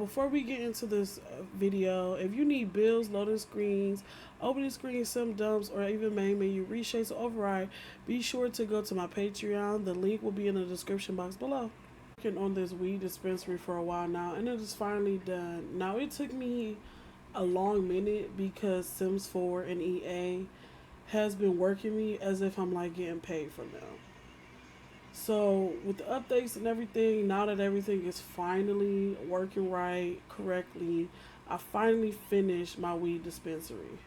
before we get into this video, if you need builds, loading screens, opening screens, sim dumps, or even main menu reshapes or override, be sure to go to my Patreon. The link will be in the description box below. Working on this weed dispensary for a while now, and it is finally done. Now, it took me a long minute because Sims 4 and EA has been working me as if I'm like getting paid from them. So with the updates and everything, now that everything is finally working right, correctly, I finally finished my weed dispensary.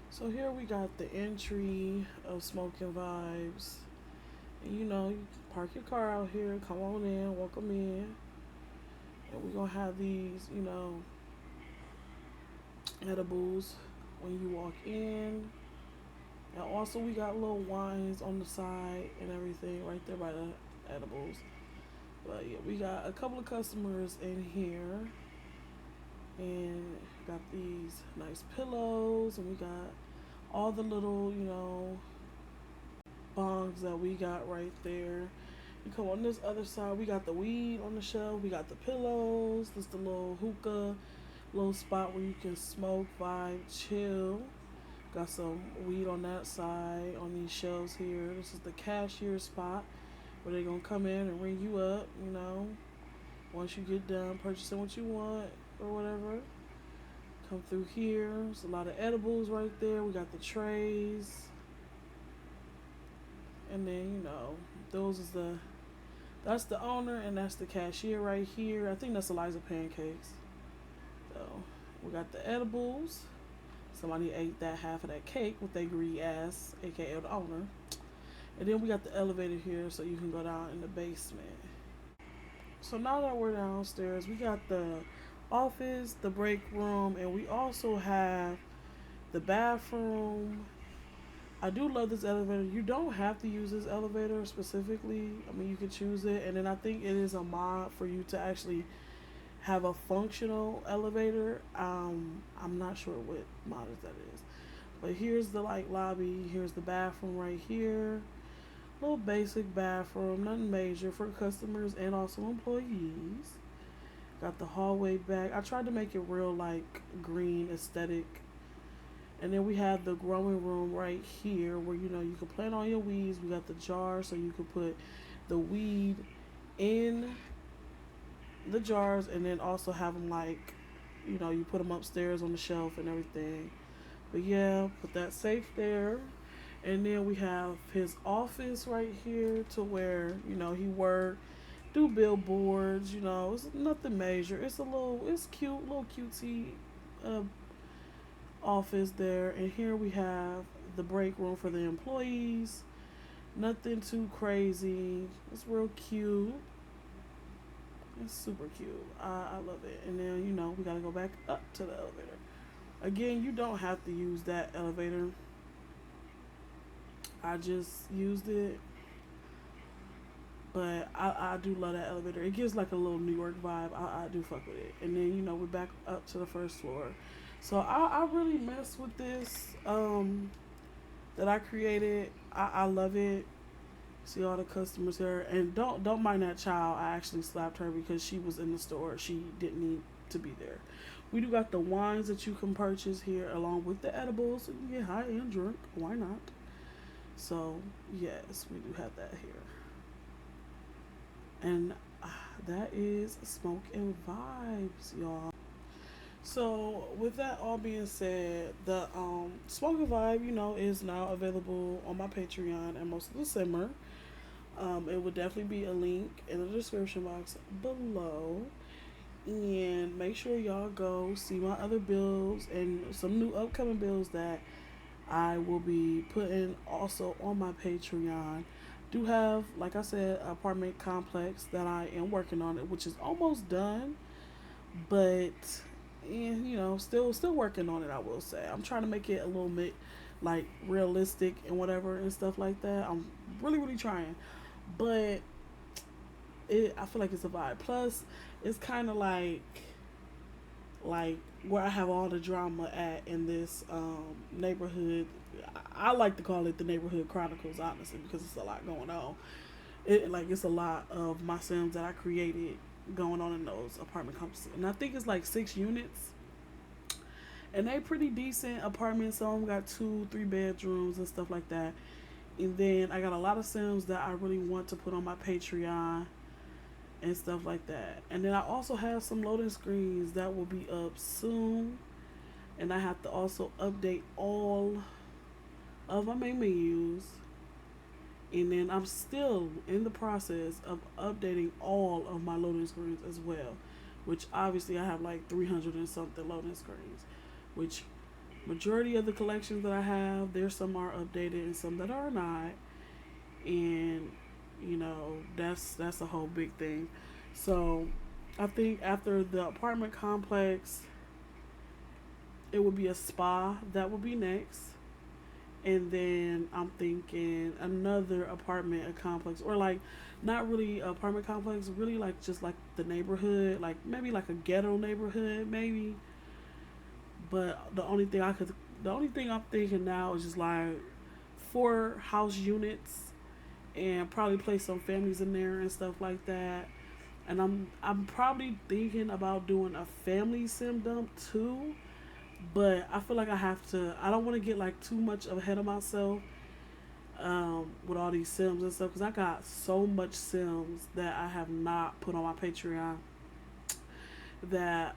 So here we got the entry of Smoking Vibes. And you park your car out here, come on in, welcome in. And we're gonna have these, edibles when you walk in. And also we got little wines on the side and everything right there by the edibles. But yeah, we got a couple of customers in here. And got these nice pillows, and we got all the little, bongs that we got right there. You come on this other side, we got the weed on the shelf, we got the pillows, this the little hookah, little spot where you can smoke, vibe, chill. Got some weed on that side, on these shelves here. This is the cashier spot where they're gonna come in and ring you up, once you get done purchasing what you want or whatever. Come through here. There's a lot of edibles right there. We got the trays. And then, that's the owner and that's the cashier right here. I think that's Eliza Pancakes. So we got the edibles. Somebody ate that half of that cake with their greedy ass, aka the owner. And then we got the elevator here so you can go down in the basement. So now that we're downstairs, we got the office, the break room, and we also have the bathroom. I do love this elevator. You don't have to use this elevator specifically. I mean, you can choose it, and then I think it is a mod for you to actually have a functional elevator. I'm not sure what mod that is, but here's the lobby. Here's the bathroom right here. Little basic bathroom, nothing major for customers and also employees. Got the hallway back. I tried to make it real green aesthetic. And then we have the growing room right here where you can plant all your weeds. We got the jar so you can put the weed in the jars, and then also have them you put them upstairs on the shelf and everything. But yeah, put that safe there. And then we have his office right here to where he work, do billboards. It's nothing major. It's cute, little cutesy office there. And here we have the break room for the employees. Nothing too crazy. It's real cute. It's super cute. I love it. And then we gotta go back up to the elevator. Again, you don't have to use that elevator. I just used it, but I do love that elevator. It gives like a little New York vibe. I do fuck with it. And then we're back up to the first floor. So I really mess with this that I created. I love it. See all the customers here, and don't mind that child. I actually slapped her because she was in the store. She didn't need to be there. We do got the wines that you can purchase here along with the edibles. So you can get high and drunk. Why not? So yes, we do have that here. And that is Smoke and Vibes, y'all. So with that all being said, the Smoke and Vibe, is now available on my Patreon and MOSATHESIMMER. It would definitely be a link in the description box below. And make sure y'all go see my other builds and some new upcoming builds that I will be putting also on my Patreon. Do have, like I said, an apartment complex that I am working on it, which is almost done, but still working on it. I will say I'm trying to make it a little bit realistic and whatever and stuff like that. I'm really trying, but I feel like it's a vibe. Plus, it's kind of like where I have all the drama at in this neighborhood. I like to call it the Neighborhood Chronicles, honestly, because it's a lot going on. It's a lot of my Sims that I created going on in those apartment complexes. And I think it's like 6 units. And they pretty decent apartments. Some of them got 2-3 bedrooms and stuff like that. And then I got a lot of Sims that I really want to put on my Patreon and stuff like that. And then I also have some loading screens that will be up soon. And I have to also update all of my main menus. And then I'm still in the process of updating all of my loading screens as well. Which obviously I have like 300 and something loading screens. Which majority of the collections that I have, there's some are updated and some that are not. And you know, that's a whole big thing. So I think after the apartment complex, it would be a spa that would be next. And then I'm thinking another apartment complex, or like not really apartment complex, really like just like the neighborhood, like maybe like a ghetto neighborhood maybe. But the only thing I'm thinking now is just like 4 house units, and probably place some families in there and stuff like that. And I'm probably thinking about doing a family sim dump too, but I feel like I don't want to get like too much ahead of myself with all these sims and stuff, because I got so much sims that I have not put on my Patreon that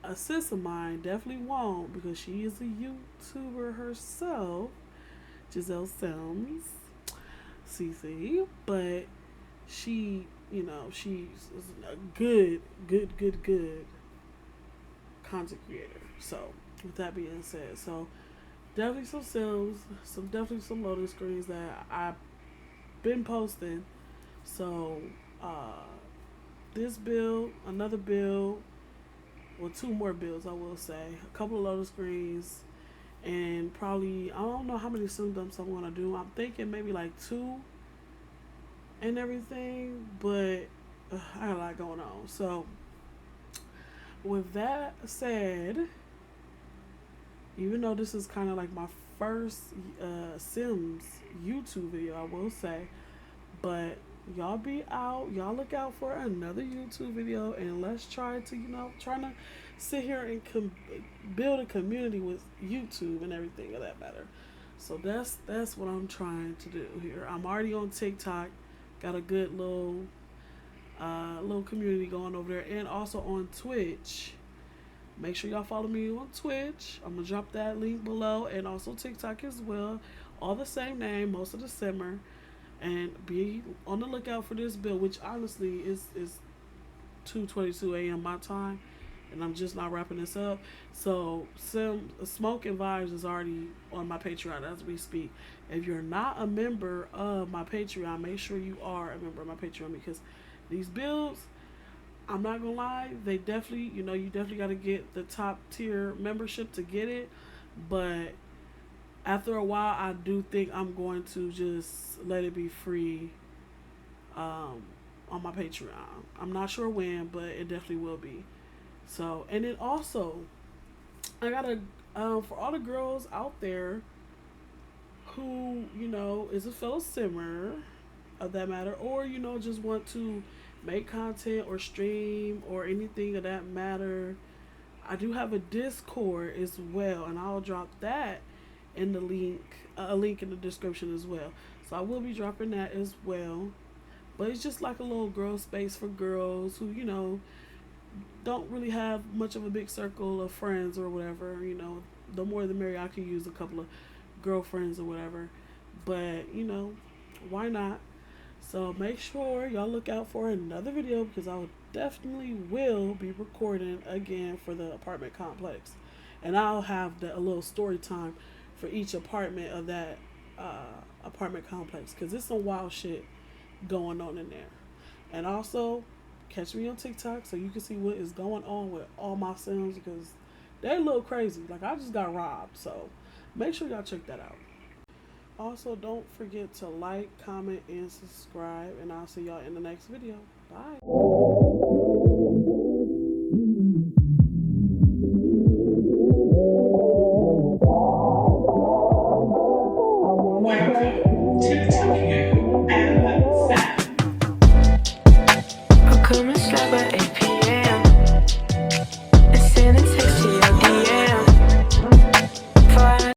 a sis of mine definitely won't, because she is a YouTuber herself, Giselle Sims, CC, but she, you know, she's a good content creator. So with that being said, so definitely some Sims, definitely some loading screens that I've been posting. So this build, another build, well, 2 more builds, I will say. A couple of loading screens, and probably, I don't know how many sim dumps I'm going to do. I'm thinking maybe like 2 and everything, but I got a lot going on. So, with that said, even though this is kind of like my first Sims YouTube video, I will say, but y'all be out, y'all look out for another YouTube video, and let's try to, you know, trying to sit here and build a community with YouTube and everything of that matter. So that's what I'm trying to do here. I'm already on TikTok, got a good little community going over there, and also on Twitch. Make sure y'all follow me on Twitch. I'm gonna drop that link below, and also TikTok as well. All the same name, MOSATHESIMMER. And be on the lookout for this build, which honestly is 2:22 a.m. my time, and I'm just not wrapping this up. So Smoke and Vibes is already on my Patreon as we speak. If you're not a member of my Patreon, make sure you are a member of my Patreon, because these builds, I'm not gonna lie, they definitely, you definitely got to get the top tier membership to get it. But after a while, I do think I'm going to just let it be free on my Patreon. I'm not sure when, but it definitely will be. So, and then also, I gotta, for all the girls out there who, is a fellow simmer of that matter, or, just want to make content or stream or anything of that matter, I do have a Discord as well, and I'll drop that in the link, a link in the description as well. So I will be dropping that as well. But it's just like a little girl space for girls who, don't really have much of a big circle of friends or whatever. The more the merrier. I can use a couple of girlfriends or whatever. But, why not? So make sure y'all look out for another video, because I definitely will be recording again for the apartment complex. And I'll have a little story time for each apartment of that apartment complex, because there's some wild shit going on in there. And also, catch me on TikTok so you can see what is going on with all my Sims, because they're a little crazy. Like, I just got robbed. So make sure y'all check that out. Also, don't forget to like, comment, and subscribe, and I'll see y'all in the next video. Bye.